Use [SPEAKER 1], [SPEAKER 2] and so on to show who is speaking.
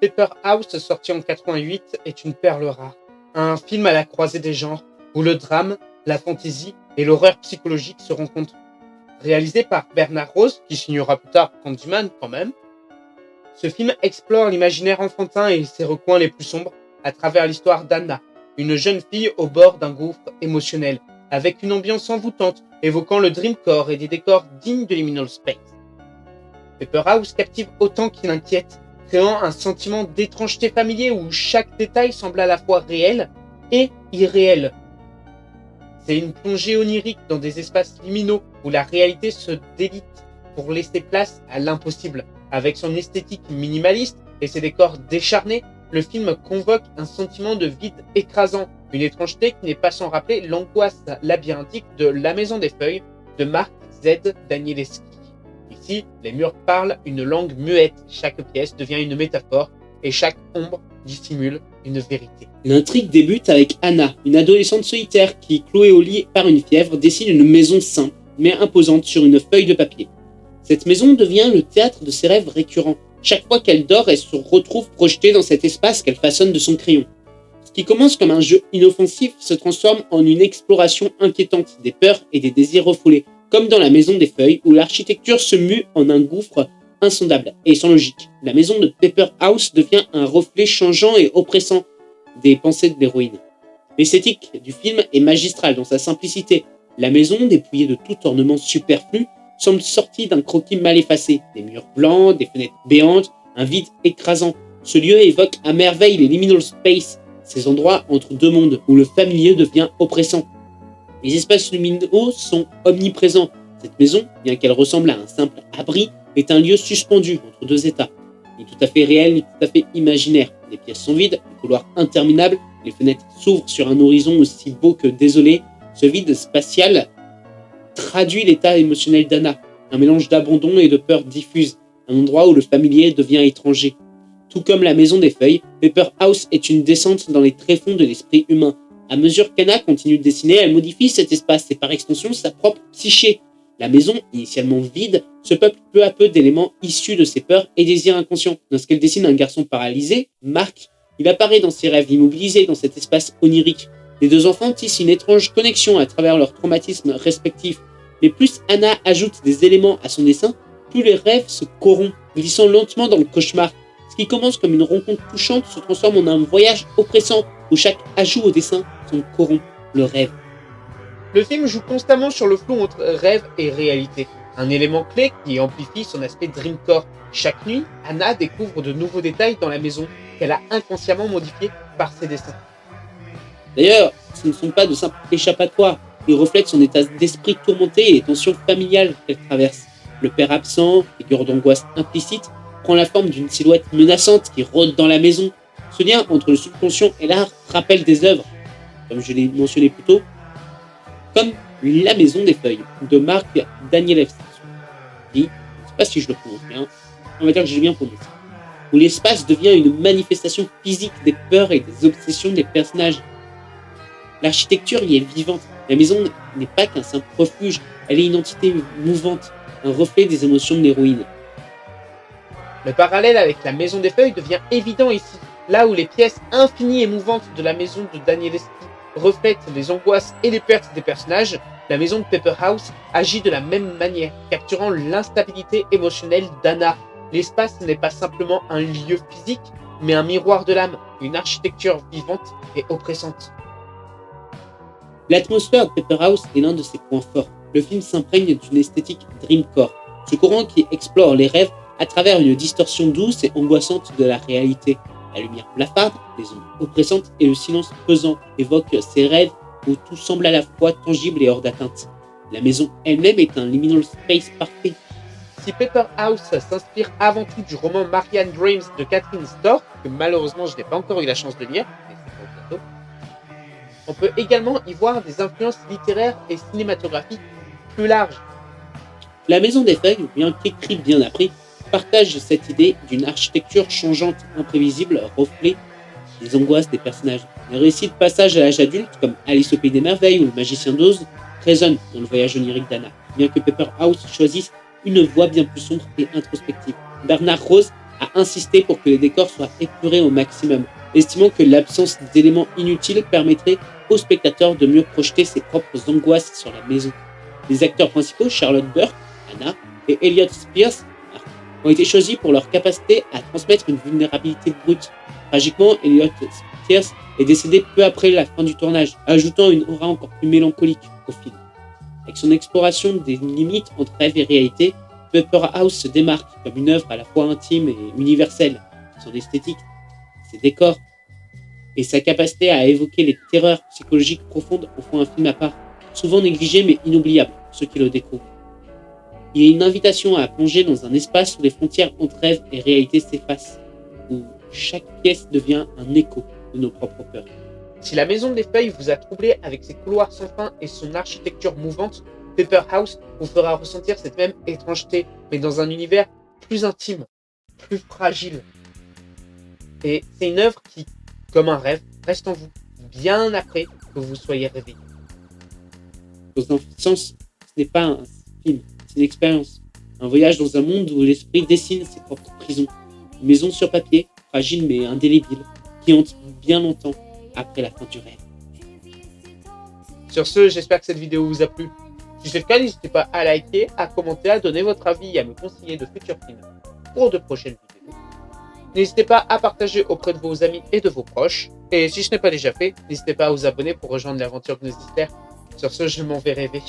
[SPEAKER 1] Paper House, sorti en 88, est une perle rare. Un film à la croisée des genres, où le drame, la fantaisie et l'horreur psychologique se rencontrent. Réalisé par Bernard Rose, qui signera plus tard Candyman quand même, ce film explore l'imaginaire enfantin et ses recoins les plus sombres à travers l'histoire d'Anna, une jeune fille au bord d'un gouffre émotionnel, avec une ambiance envoûtante, évoquant le Dreamcore et des décors dignes de Liminal Space. Paper House captive autant qu'il inquiète, créant un sentiment d'étrangeté familier où chaque détail semble à la fois réel et irréel. C'est une plongée onirique dans des espaces liminaux où la réalité se délite pour laisser place à l'impossible. Avec son esthétique minimaliste et ses décors décharnés, le film convoque un sentiment de vide écrasant, une étrangeté qui n'est pas sans rappeler l'angoisse labyrinthique de La Maison des Feuilles de Mark Z. Danielewski. Ici, les murs parlent une langue muette, chaque pièce devient une métaphore et chaque ombre dissimule une vérité.
[SPEAKER 2] L'intrigue débute avec Anna, une adolescente solitaire qui, clouée au lit par une fièvre, dessine une maison simple mais imposante sur une feuille de papier. Cette maison devient le théâtre de ses rêves récurrents. Chaque fois qu'elle dort, elle se retrouve projetée dans cet espace qu'elle façonne de son crayon. Ce qui commence comme un jeu inoffensif se transforme en une exploration inquiétante des peurs et des désirs refoulés, comme dans La Maison des Feuilles où l'architecture se mue en un gouffre insondable et sans logique. La maison de Paper House devient un reflet changeant et oppressant des pensées de l'héroïne. L'esthétique du film est magistrale dans sa simplicité. La maison, dépouillée de tout ornement superflu, semble sortie d'un croquis mal effacé. Des murs blancs, des fenêtres béantes, un vide écrasant. Ce lieu évoque à merveille les liminal space, ces endroits entre deux mondes où le familier devient oppressant. Les espaces lumineux sont omniprésents. Cette maison, bien qu'elle ressemble à un simple abri, est un lieu suspendu entre deux états, ni tout à fait réel, ni tout à fait imaginaire. Les pièces sont vides, les couloirs interminables, les fenêtres s'ouvrent sur un horizon aussi beau que désolé. Ce vide spatial traduit l'état émotionnel d'Anna, un mélange d'abandon et de peur diffuse, un endroit où le familier devient étranger. Tout comme La Maison des Feuilles, Paper House est une descente dans les tréfonds de l'esprit humain. À mesure qu'Anna continue de dessiner, elle modifie cet espace et par extension sa propre psyché. La maison, initialement vide, se peuple peu à peu d'éléments issus de ses peurs et désirs inconscients. Lorsqu'elle dessine un garçon paralysé, Mark, il apparaît dans ses rêves immobilisés dans cet espace onirique. Les deux enfants tissent une étrange connexion à travers leurs traumatismes respectifs. Mais plus Anna ajoute des éléments à son dessin, plus les rêves se corrompent, glissant lentement dans le cauchemar. Ce qui commence comme une rencontre touchante se transforme en un voyage oppressant où chaque ajout au dessin corrompt le rêve.
[SPEAKER 1] Le film joue constamment sur le flou entre rêve et réalité, un élément clé qui amplifie son aspect dreamcore. Chaque nuit, Anna découvre de nouveaux détails dans la maison qu'elle a inconsciemment modifiés par ses dessins.
[SPEAKER 2] D'ailleurs, ce ne sont pas de simples échappatoires, ils reflètent son état d'esprit tourmenté et les tensions familiales qu'elle traverse. Le père absent, figure d'angoisse implicite, prend la forme d'une silhouette menaçante qui rôde dans la maison. Ce lien entre le subconscient et l'art rappelle des œuvres, comme je l'ai mentionné plus tôt, comme La Maison des Feuilles de Mark Danielewski. Je ne sais pas si je le prononce bien, on va dire que j'ai bien prononcé. Où l'espace devient une manifestation physique des peurs et des obsessions des personnages. L'architecture y est vivante. La maison n'est pas qu'un simple refuge, elle est une entité mouvante, un reflet des émotions de l'héroïne.
[SPEAKER 1] Le parallèle avec La Maison des Feuilles devient évident ici, là où les pièces infinies et mouvantes de la maison de Danielewski reflètent les angoisses et les pertes des personnages. La maison de Paper House agit de la même manière, capturant l'instabilité émotionnelle d'Anna. L'espace n'est pas simplement un lieu physique, mais un miroir de l'âme, une architecture vivante et oppressante.
[SPEAKER 2] L'atmosphère de Paper House est l'un de ses points forts. Le film s'imprègne d'une esthétique dreamcore, ce courant qui explore les rêves à travers une distorsion douce et angoissante de la réalité. La lumière blafarde, les ombres oppressantes et le silence pesant évoquent ces rêves où tout semble à la fois tangible et hors d'atteinte. La maison elle-même est un liminal space parfait.
[SPEAKER 1] Si Paper House s'inspire avant tout du roman Marianne Dreams de Catherine Storr, que malheureusement je n'ai pas encore eu la chance de lire, mais c'est pour bientôt, on peut également y voir des influences littéraires et cinématographiques plus larges.
[SPEAKER 2] La Maison des Feuilles, bien qu'écrite bien après, partage cette idée d'une architecture changeante, imprévisible, reflet des angoisses des personnages. Les récits de passage à l'âge adulte, comme Alice au Pays des Merveilles ou Le Magicien d'Oz, résonnent dans le voyage onirique d'Anna, bien que Paper House choisisse une voie bien plus sombre et introspective. Bernard Rose a insisté pour que les décors soient épurés au maximum, estimant que l'absence d'éléments inutiles permettrait au spectateur de mieux projeter ses propres angoisses sur la maison. Les acteurs principaux, Charlotte Burke, Anna, et Elliot Spears, Mark, ont été choisis pour leur capacité à transmettre une vulnérabilité brute. Tragiquement, Elliot Spears est décédé peu après la fin du tournage, ajoutant une aura encore plus mélancolique au film. Avec son exploration des limites entre rêve et réalité, Paper House se démarque comme une œuvre à la fois intime et universelle. Son esthétique, ses décors et sa capacité à évoquer les terreurs psychologiques profondes en font un film à part, souvent négligé mais inoubliable pour ceux qui le découvrent. Il est une invitation à plonger dans un espace où les frontières entre rêve et réalité s'effacent, où chaque pièce devient un écho de nos propres peurs.
[SPEAKER 1] Si la Maison des Feuilles vous a troublé avec ses couloirs sans fin et son architecture mouvante, Paper House vous fera ressentir cette même étrangeté, mais dans un univers plus intime, plus fragile. Et c'est une œuvre qui, comme un rêve, reste en vous, bien après que vous soyez réveillé.
[SPEAKER 2] Dans un sens, ce n'est pas un film, c'est une expérience. Un voyage dans un monde où l'esprit dessine ses propres prisons. Une maison sur papier, fragile mais indélébile, qui hante bien longtemps après la fin du rêve.
[SPEAKER 1] Sur ce, j'espère que cette vidéo vous a plu. Si c'est le cas, n'hésitez pas à liker, à commenter, à donner votre avis et à me conseiller de futurs films pour de prochaines vidéos. N'hésitez pas à partager auprès de vos amis et de vos proches. Et si ce n'est pas déjà fait, n'hésitez pas à vous abonner pour rejoindre l'aventure Gnosistère. Sur ce, je m'en vais rêver.